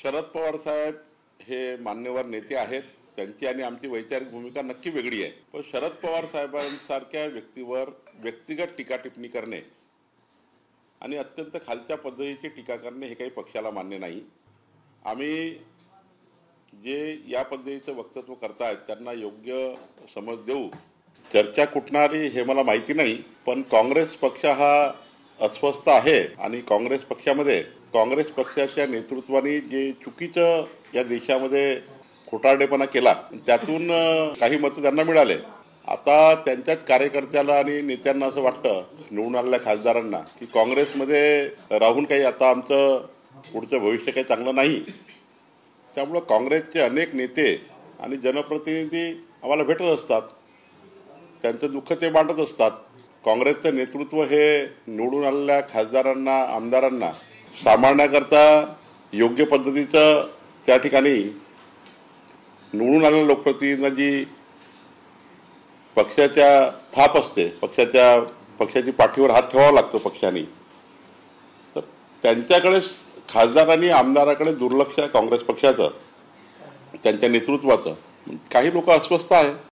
शरद पवार साहेब हे मान्यवर नेते आहेत. त्यांची आणि आमची वैचारिक भूमिका नक्की वेगळी आहे. पण शरद पवार साहेबांसारख्या व्यक्तीवर व्यक्तिगत टीका टिप्पणी करणे आणि अत्यंत खालच्या पद्धतीची टीका करणे हे काही पक्षाला मान्य नाही. आम्ही जे या पद्धतीचं वक्तव्य करतायत त्यांना योग्य समज देऊ. चर्चा कुठणारी हे मला माहिती नाही, पण काँग्रेस पक्ष हा अस्वस्थ आहे आणि काँग्रेस पक्षामध्ये काँग्रेस पक्षाच्या नेतृत्वाने जे चुकीचं या देशामध्ये खोटारडेपणा केला त्यातून काही मतं त्यांना मिळाले. आता त्यांच्याच कार्यकर्त्याला आणि नेत्यांना असं वाटतं, निवडून आलेल्या खासदारांना, की काँग्रेसमध्ये राहून काही आता आमचं पुढचं भविष्य काही चांगलं नाही. त्यामुळं काँग्रेसचे अनेक नेते आणि जनप्रतिनिधी आम्हाला भेटत असतात, त्यांचं दुःख ते मांडत असतात. काँग्रेसचं नेतृत्व हे निवडून आलेल्या खासदारांना आमदारांना सांभाळण्याकरता योग्य पद्धतीचं त्या ठिकाणी निवडून आलेल्या लोकप्रतिनिधींची पक्षाच्या थाप असते, पक्षाची पाठीवर हात ठेवावा लागतो पक्षाने. तर त्यांच्याकडे खासदारांनी आमदाराकडे दुर्लक्ष आहे काँग्रेस पक्षाचं, त्यांच्या नेतृत्वाचं. काही लोक अस्वस्थ आहे.